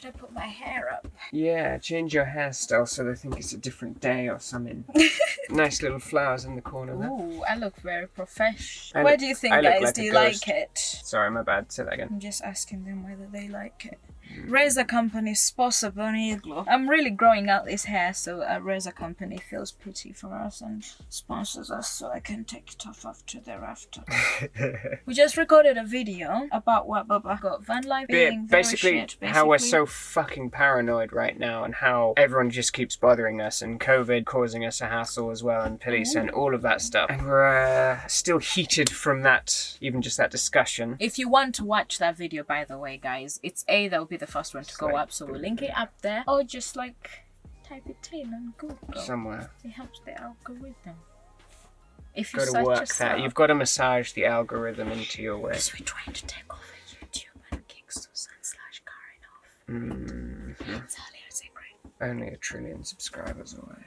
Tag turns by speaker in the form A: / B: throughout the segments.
A: Should I put my hair up?
B: Yeah, change your hairstyle so they think it's a different day or something. Nice little flowers in the corner there.
A: Ooh, I look very professional. What do you think,
B: I look
A: guys?
B: like
A: Do
B: a
A: you
B: ghost.
A: like it?
B: Sorry, my bad. Say that again.
A: I'm just asking them whether they like it. Razor Company sponsor Bunny Igloo. I'm really growing out this hair, so a razor company feels pity for us and sponsors us, so I can take it off after thereafter. We just recorded a video about what Bubba got van life being
B: basically how we're so fucking paranoid right now, and how everyone just keeps bothering us, and COVID causing us a hassle as well, and police and all of that stuff. And we're still heated from that, even just that discussion.
A: If you want to watch that video, by the way, guys, it's that'll be the first one to go up, so we'll link it up there, or just like type it in on Google
B: somewhere.
A: It helps the algorithm. If
B: You've got to work that. You've got to massage the algorithm into your way.
A: Because we're trying to take over YouTube and kick Susan/Karen off. That's our secret.
B: Only 1 trillion subscribers away.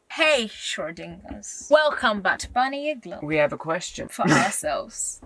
A: Hey, Schrodingers. Welcome back to Bunny Igloo.
B: We have a question
A: for ourselves.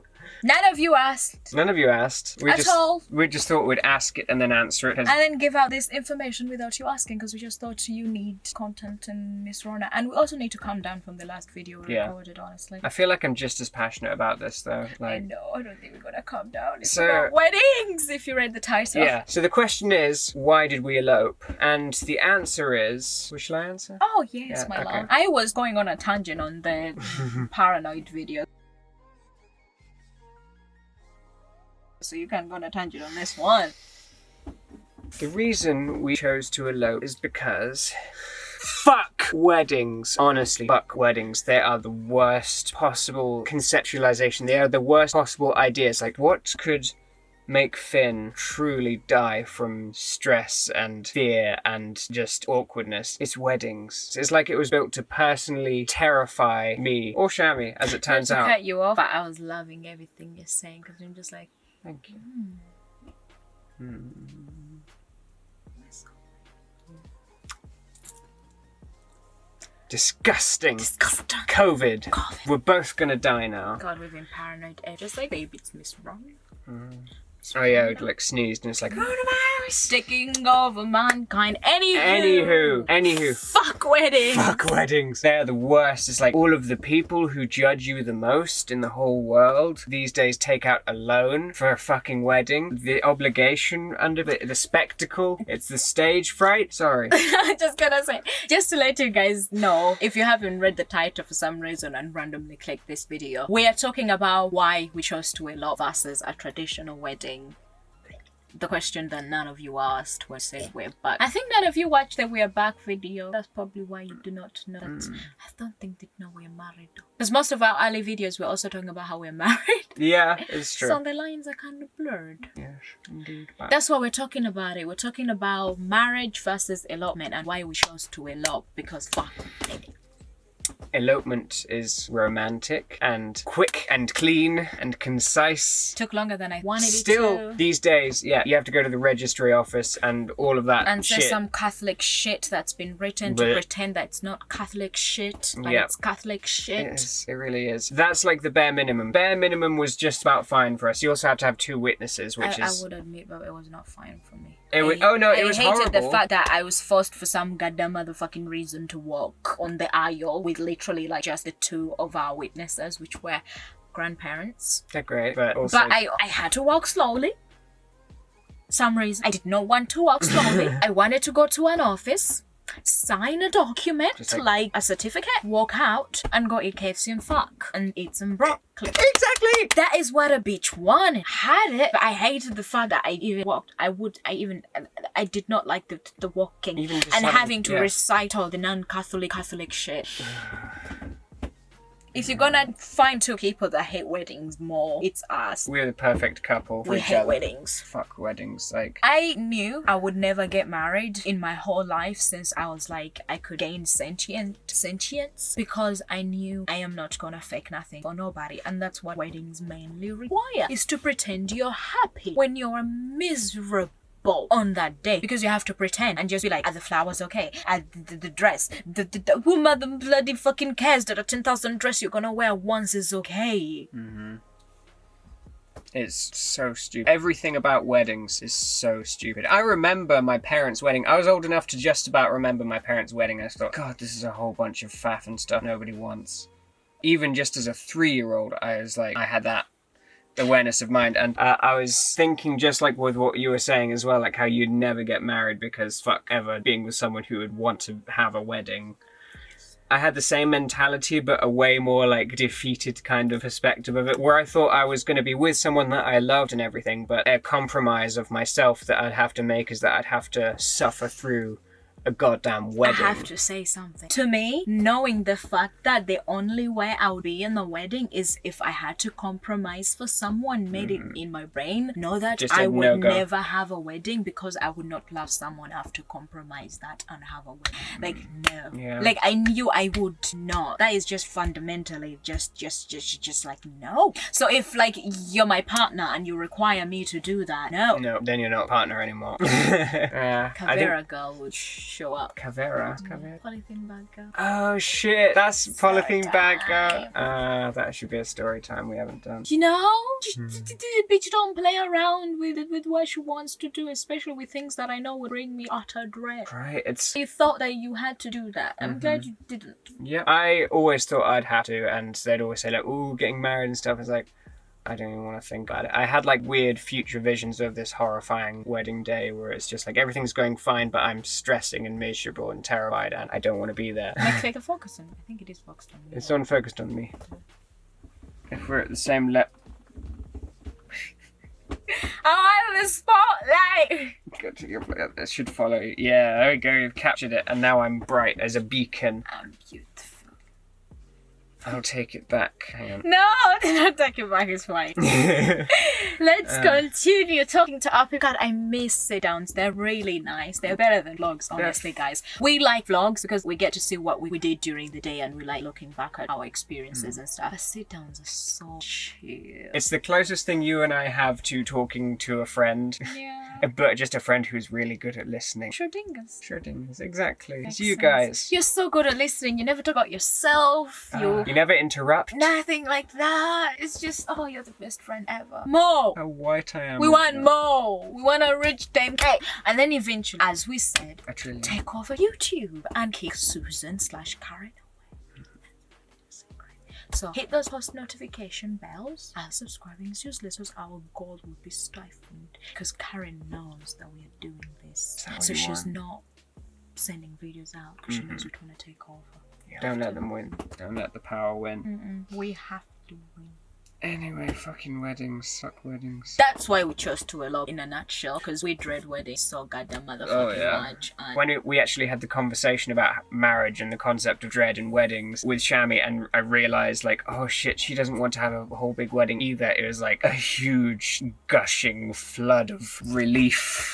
A: None of you asked.
B: None of you asked. We just thought we'd ask it and then answer it.
A: And then give out this information without you asking, because we just thought you need content and Miss Rona. And we also need to calm down from the last video we recorded, honestly.
B: I feel like I'm just as passionate about this, though.
A: I know, I don't think we're gonna calm down. It's about weddings, if you read the title.
B: Yeah, so the question is, why did we elope? And the answer is... Shall I answer?
A: Oh, yes, my love. I was going on a tangent on the paranoid video. So you can go on a tangent on this one.
B: The reason we chose to elope is because... Fuck weddings. Honestly, fuck weddings. They are the worst possible conceptualization. They are the worst possible ideas. Like, what could make Finn truly die from stress and fear and just awkwardness? It's weddings. It's like it was built to personally terrify me, or Shami, as it turns out.
A: To cut you off, but I was loving everything you're saying, because I'm just like,
B: thank you. Disgusting. COVID. We're both gonna die now.
A: God, we've been paranoid. Just like, baby, it's Miss Wrong.
B: Oh yeah, it like sneezed and it's like
A: coronavirus taking over mankind.
B: Anywho.
A: Fuck weddings.
B: Fuck weddings. They're the worst. It's like all of the people who judge you the most in the whole world these days take out a loan for a fucking wedding. The obligation under it, the spectacle, it's the stage fright. Sorry.
A: I'm just gonna say, just to let you guys know, if you haven't read the title for some reason and randomly clicked this video, we are talking about why we chose to elope versus a traditional wedding. The question that none of you asked was said we're back. I think none of you watched the we're back video. That's probably why you do not know that. I don't think they know we're married though. Because most of our early videos we're also talking about how we're married.
B: Yeah, it's true.
A: So the lines are kind of blurred.
B: Yes, indeed.
A: That's what we're talking about. We're talking about marriage versus elopement and why we chose to elope, because fuck.
B: Elopement is romantic and quick and clean and concise.
A: Took longer than I wanted it to.
B: Still, these days, yeah, you have to go to the registry office and all of that
A: and
B: shit.
A: there's some Catholic shit that's been written to pretend that it's not Catholic shit, but it's Catholic shit.
B: Yes, it really is. That's like the bare minimum. Bare minimum was just about fine for us. You also have to have 2 witnesses, which
A: I would admit, but it was not fine for me.
B: It was horrible.
A: I hated the fact that I was forced for some goddamn motherfucking reason to walk on the aisle with literally like just the 2 of our witnesses, which were grandparents.
B: They're great, but also...
A: But I had to walk slowly. Some reason I did not want to walk slowly. I wanted to go to an office, sign a document, just like a certificate, walk out and go eat KFC and fuck and eat some broccoli.
B: Exactly!
A: That is what a bitch wanted. Had it, but I hated the fact that I even walked. I did not like the walking and having to recite all the non-Catholic shit. If you're gonna find 2 people that hate weddings more, it's us.
B: We're the perfect couple for each other.
A: We hate weddings.
B: Fuck weddings. Like,
A: I knew I would never get married in my whole life since I was like, I could gain sentience, because I knew I am not gonna fake nothing for nobody, and that's what weddings mainly require, is to pretend you're happy when you're miserable on that day, because you have to pretend and just be like, are the flowers okay? Are the dress, who mother bloody fucking cares that a 10,000 dress you're gonna wear once is okay?
B: It's so stupid. Everything about weddings is so stupid. I remember my parents' wedding. I was old enough to just about remember my parents' wedding. I thought, God, this is a whole bunch of faff and stuff nobody wants. Even just as a 3-year-old, I was like, I had that awareness of mind. And I was thinking, just like with what you were saying as well, like how you'd never get married because fuck ever being with someone who would want to have a wedding. I had the same mentality, but a way more like defeated kind of perspective of it, where I thought I was going to be with someone that I loved and everything, but a compromise of myself that I'd have to make is that I'd have to suffer through a goddamn wedding.
A: I have to say something. To me, knowing the fact that the only way I would be in the wedding is if I had to compromise for someone, made it in my brain know that
B: Just
A: I
B: a
A: would
B: no-go.
A: never have a wedding because I would not love someone enough to compromise that and have a wedding. Like, no.
B: Yeah.
A: Like, I knew I would not. That is just fundamentally just like, no. So if, like, you're my partner and you require me to do that, no.
B: No, then you're not a partner anymore.
A: Cavera girl would show up.
B: Cavera?
A: Polythene bag girl.
B: Oh shit, that's polythene bag
A: time.
B: that should be a story time we haven't done.
A: You know, bitch don't play around with what she wants to do, especially with things that I know would bring me utter dread.
B: Right, it's...
A: You thought that you had to do that. I'm glad you didn't.
B: Yeah, I always thought I'd have to, and they'd always say like, ooh, getting married and stuff. It's like, I don't even want to think about it. I had like weird future visions of this horrifying wedding day where it's just like everything's going fine, but I'm stressing and miserable and terrified, and I don't want to be there.
A: Let's take a focus on me. I think it is focused on me.
B: It's unfocused on me. If we're at the same level...
A: I'm in the spotlight!
B: Go to your... That should follow you. Yeah, there we go. You've captured it, and now I'm bright as a beacon.
A: I'm beautiful.
B: I'll take it back. Hang on.
A: No, do not take it back, it's fine. Let's continue talking to our people. God, I miss sit-downs. They're really nice. They're better than vlogs, honestly, guys. We like vlogs because we get to see what we did during the day and we like looking back at our experiences and stuff. But sit-downs are so chill.
B: It's the closest thing you and I have to talking to a friend.
A: Yeah.
B: But just a friend who's really good at listening.
A: Schrödinger's.
B: Exactly.
A: Makes
B: It's you
A: sense.
B: guys.
A: You're so good at listening. You never talk about yourself.
B: You never interrupt.
A: Nothing like that. It's just, oh, you're the best friend ever. More.
B: How white I am.
A: We want more. We want to reach 10K. And then eventually, as we said,
B: A trillion.
A: take over YouTube and kick Susan/Karen away. So hit those post notification bells and subscribing is useless as our goal would be stifled because Karen knows that we are doing this. So she's not sending videos out because she knows we want to take over.
B: Don't let them win. Don't let the power win.
A: We have to win.
B: Anyway, fucking weddings. Suck weddings.
A: That's why we chose to elope in a nutshell, because we dread weddings so goddamn motherfucking much. And
B: When we actually had the conversation about marriage and the concept of dread and weddings with Shami, and I realised like, oh shit, she doesn't want to have a whole big wedding either. It was like a huge gushing flood of relief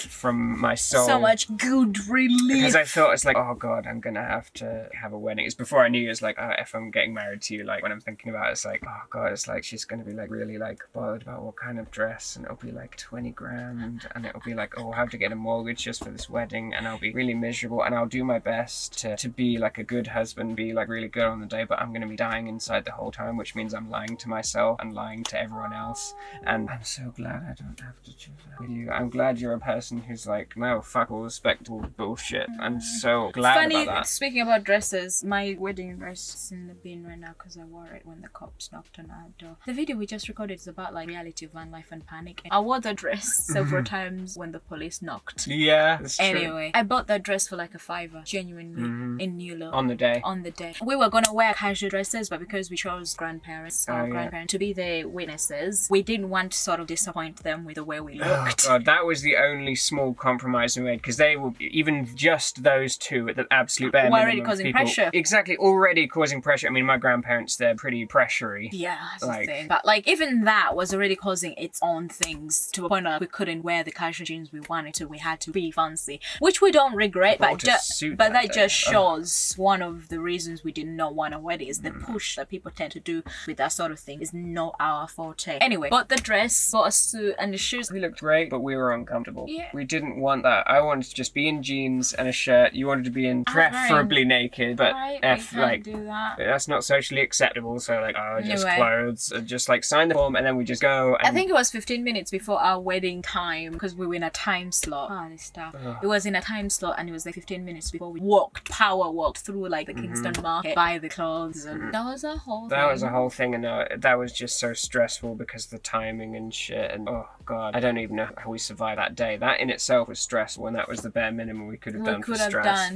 B: from my soul.
A: so much good relief.
B: Because I thought it's like, oh god, I'm gonna have to have a wedding. It's before I knew it's like, oh, if I'm getting married to you, like when I'm thinking about it, it's like, oh god, it's like she's gonna be like really like bothered about what kind of dress, and it'll be like 20 grand, and it'll be like, oh, I'll have to get a mortgage just for this wedding, and I'll be really miserable, and I'll do my best to be like a good husband, be like really good on the day, but I'm gonna be dying inside the whole time, which means I'm lying to myself and lying to everyone else. And I'm so glad I don't have to choose that with you. I'm glad you're a person who's like, no, fuck all respectable bullshit. I'm so glad
A: Funny,
B: about that.
A: speaking about dresses, my wedding dress is in the bin right now because I wore it when the cops knocked on our door. The video we just recorded is about like reality, van life and panic. I wore the dress several times when the police knocked.
B: Yeah, that's true.
A: Anyway, I bought that dress for like a $5, genuinely, in New Look.
B: On the day.
A: On the day. We were gonna wear casual dresses, but because we chose grandparents, our grandparents to be the witnesses, we didn't want to sort of disappoint them with the way we looked.
B: Oh god, that was the only small compromise we made, because they were, even just those two at the absolute bare
A: Were
B: minimum
A: already
B: of
A: causing
B: people,
A: pressure.
B: Exactly, already causing pressure. I mean, my grandparents, they're pretty pressury.
A: Yeah, that's
B: Like-
A: the thing. But like even that was already causing its own things to a point that we couldn't wear the casual jeans we wanted to. We had to be fancy, which we don't regret. But,
B: bought a suit
A: but
B: that
A: that
B: day.
A: just shows one of the reasons we did not want a wedding is the push that people tend to do with that sort of thing is not our forte. Anyway, bought the dress, bought a suit and the shoes.
B: We looked great, but we were uncomfortable.
A: Yeah.
B: We didn't want that. I wanted to just be in jeans and a shirt. You wanted to be in preferably naked, but
A: Right,
B: F,
A: we can't
B: like,
A: do that.
B: that's not socially acceptable, so like, oh, just
A: Anyway.
B: clothes. minutes, just like sign the form, and then we just go. And
A: I think it was 15 minutes before our wedding time because we were in a time slot. This stuff. It was in a time slot, and it was like 15 minutes before we power walked through like the Kingston Market, buy the clothes, and that was a whole thing. And that was just so stressful because of the timing and shit. And oh god, I don't even know how we survived that day. That in itself was stressful, and that was the bare minimum we could have done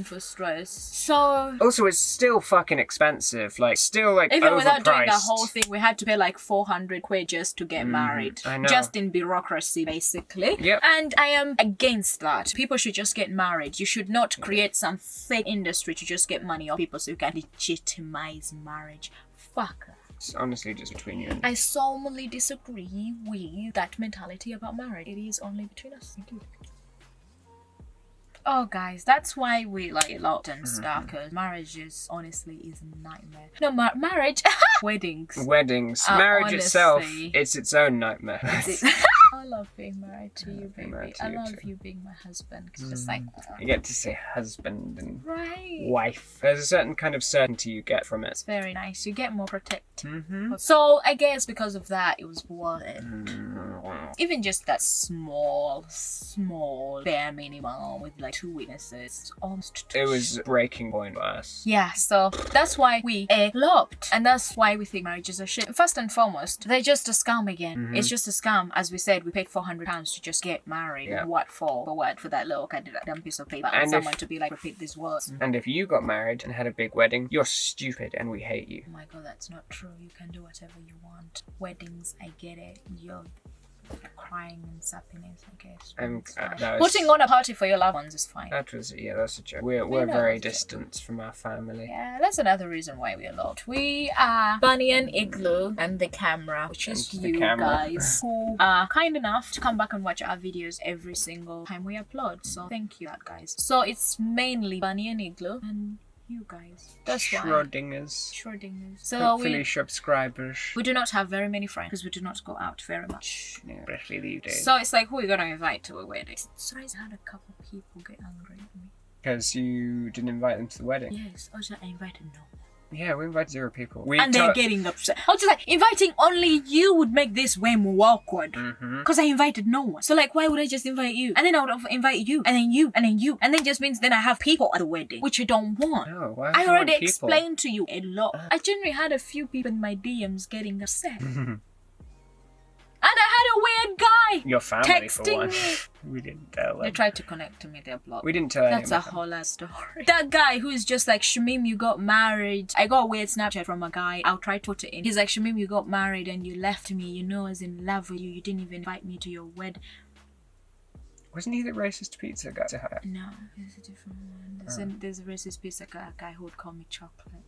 A: for stress. So
B: also, it's still fucking expensive. Like still like
A: even
B: overpriced.
A: without doing the whole thing, we had to pay like 400 quid just to get married.
B: I know.
A: Just in bureaucracy, basically.
B: Yep.
A: And I am against that. People should just get married. You should not create some fake industry to just get money off people so you can legitimize marriage. Fuck that.
B: It's honestly just between you and me.
A: I solemnly disagree with that mentality about marriage. It is only between us. Thank you. Oh guys, that's why we like eloped and stuff, because marriage is honestly is a nightmare. No, marriage, weddings.
B: Marriage itself, it's its own nightmare.
A: I love being married to you, baby. I love you being my husband. Cause just like
B: you get to say husband and wife. There's a certain kind of certainty you get from it.
A: It's very nice. You get more protected. So I guess because of that, it was worth it. Even just that small bare minimum with like 2 witnesses, almost.
B: It was a breaking point for us.
A: Yeah, so that's why we eloped, and that's why we think marriages are shit. First and foremost, they're just a scam again. It's just a scam. As we said, we paid £400 to just get married.
B: Yeah.
A: What for? For what? For that little kind of dumb piece of paper and someone to be like, repeat these words.
B: And if you got married and had a big wedding, you're stupid and we hate you.
A: Oh my god, that's not true. You can do whatever you want. Weddings, I get it. You're crying and happiness, I guess. Putting on a party for your loved ones is fine.
B: That's a joke. We're very distant from our family.
A: Yeah, that's another reason why we eloped. We are Bunny and Igloo and the camera, which is you guys, who are kind enough to come back and watch our videos every single time we upload. So thank you, guys. So it's mainly Bunny and Igloo and you guys. That's
B: Schrodinger's.
A: So
B: hopefully subscribers.
A: We do not have very many friends because we do not go out very much.
B: Yeah, especially these days.
A: So it's like, who are you gonna invite to a wedding? Sorry, I had a couple people get angry at me.
B: Because you didn't invite them to the wedding?
A: Yes, also I invited no one.
B: Yeah, we invited 0 people.
A: And they're getting upset. I was just like, inviting only you would make this way more awkward. Because I invited no one. So like, why would I just invite you? And then I would invite you, and then you, and then you. And then just means then I have people at the wedding, which I don't want.
B: No, why
A: I already explained to you a lot. I generally had a few people in my DMs getting upset. And I had a weird guy
B: your family
A: texting
B: me. We didn't tell them.
A: They tried to connect to me, they're blocked.
B: We didn't tell them.
A: That's a whole other story. That guy who is just like, Shamim, you got married. I got a weird Snapchat from a guy. I'll try to put it in. He's like, Shamim, you got married and you left me. You know I was in love with you. You didn't even invite me to your wedding.
B: Wasn't he the racist pizza guy?
A: No, there's a different one. There's a racist pizza guy who would call me chocolate.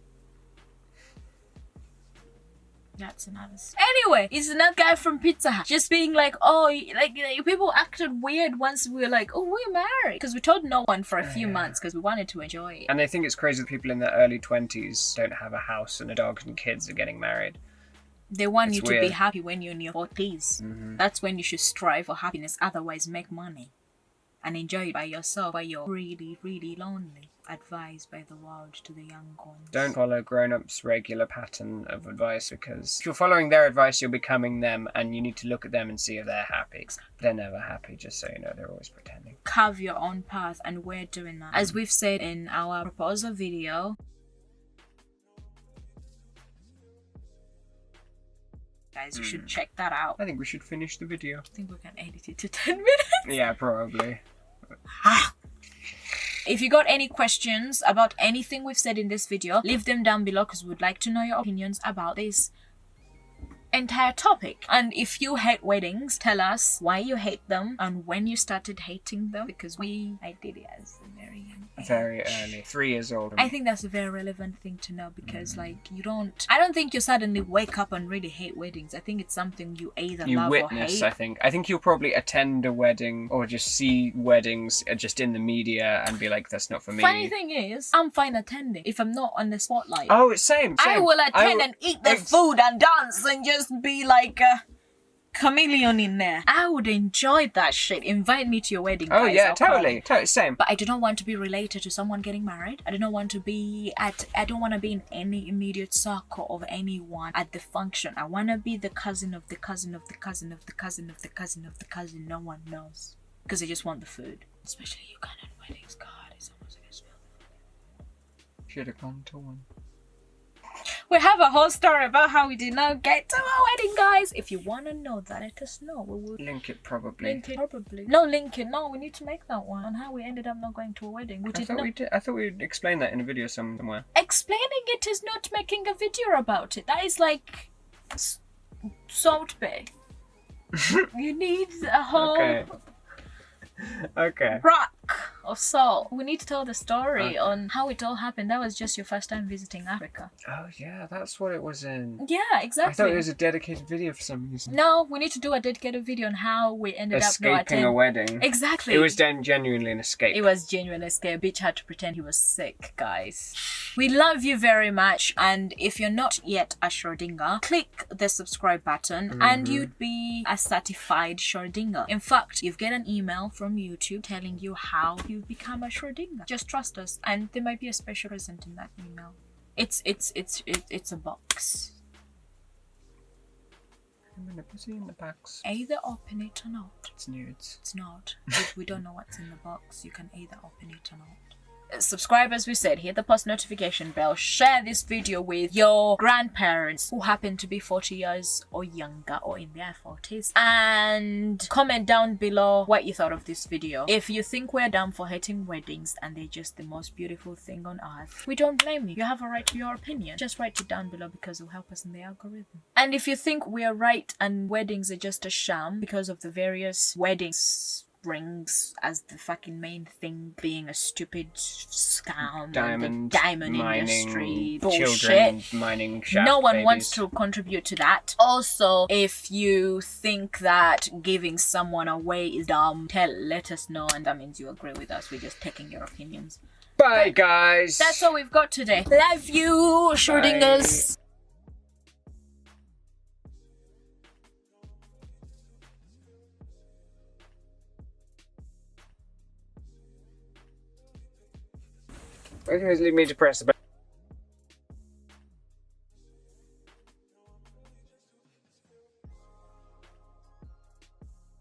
A: That's another story. Anyway, it's that guy from Pizza Hut just being like, oh, like people acted weird once we were like, oh, we're married, because we told no one for a few months because we wanted to enjoy it.
B: And I think it's crazy that people in their early 20s don't have a house and a dog and kids are getting married.
A: They want you to be happy when you're in your 40s. That's when you should strive for happiness. Otherwise, make money and enjoy it by yourself while you're really, really lonely. Advised by the world to the young ones. Don't
B: follow grown-ups' regular pattern of advice, because if you're following their advice, you're becoming them, and you need to look at them and see if they're happy. They're never happy, just so you know. They're always pretending.
A: Carve your own path, and we're doing that. As we've said in our proposal video, guys, you should check that out.
B: I think we should finish the video.
A: I think we can edit it to 10 minutes.
B: Yeah, probably.
A: If you got any questions about anything we've said in this video, leave them down below because we'd like to know your opinions about this entire topic. And if you hate weddings, tell us why you hate them and when you started hating them, because I did it as a very young age.
B: Very early, 3 years old.
A: I think that's a very relevant thing to know, because like I don't think you suddenly wake up and really hate weddings. I think it's something you either love or hate.
B: I think you'll probably attend a wedding or just see weddings just in the media and be like, that's not for me.
A: Funny thing is, I'm fine attending if I'm not on the spotlight.
B: Oh, it's same.
A: I will attend and eat the food and dance and just be like chameleon in there. I would enjoy that shit. Invite me to your wedding,
B: Oh
A: guys.
B: yeah,
A: I'll
B: totally,
A: come.
B: totally, same.
A: But I do not want to be related to someone getting married. I do not want to be I don't want to be in any immediate circle of anyone at the function. I want to be the cousin of the cousin of the cousin of the cousin of the cousin of the cousin no one knows. Because I just want the food. Especially Ugandan weddings. God, it's almost like I smell them.
B: Should have gone to one.
A: We have a whole story about how we did not get to our wedding, guys. If you want to know that, let us know. We will
B: Link it probably.
A: link it probably. No, link it. No, we need to make that one on how we ended up not going to a wedding.
B: I thought we explained that in a video somewhere.
A: Explaining it is not making a video about it. That is like Salt Bay. You need a whole
B: Okay.
A: rock of salt. We need to tell the story on how it all happened. That was just your first time visiting Africa.
B: Oh yeah, that's what it was in.
A: Yeah, exactly.
B: I thought it was a dedicated video for some reason.
A: No, we need to do a dedicated video on how we ended up not
B: Escaping a wedding.
A: Exactly.
B: It was then genuinely an escape.
A: It was genuine escape. Bitch had to pretend he was sick, guys. We love you very much, and if you're not yet a Schrodinger, click the subscribe button and you'd be a certified Schrodinger. In fact, you've get an email from YouTube telling you how you become a Schrodinger. Just trust us, and there might be a special present in that email. It's a box.
B: I'm gonna pussy in the box.
A: Either open it or not.
B: It's nudes.
A: It's not. We don't know what's in the box. You can either open it or not. Subscribe, as we said, hit the post notification bell, share this video with your grandparents who happen to be 40 years or younger or in their 40s, and comment down below what you thought of this video. If you think we're dumb for hating weddings and they're just the most beautiful thing on earth, we don't blame you. You have a right to your opinion. Just write it down below because it will help us in the algorithm. And if you think we're right and weddings are just a sham because of the various weddings rings as the fucking main thing being a stupid scam,
B: Diamond mining,
A: industry
B: children
A: bullshit.
B: mining shaft
A: No one
B: babies.
A: wants to contribute to that. Also, if you think that giving someone away is dumb, let us know, and that means you agree with us. We're just taking your opinions.
B: Bye, guys.
A: That's all we've got today. Love you, Schrodingers.
B: Why do you always leave me to press the button?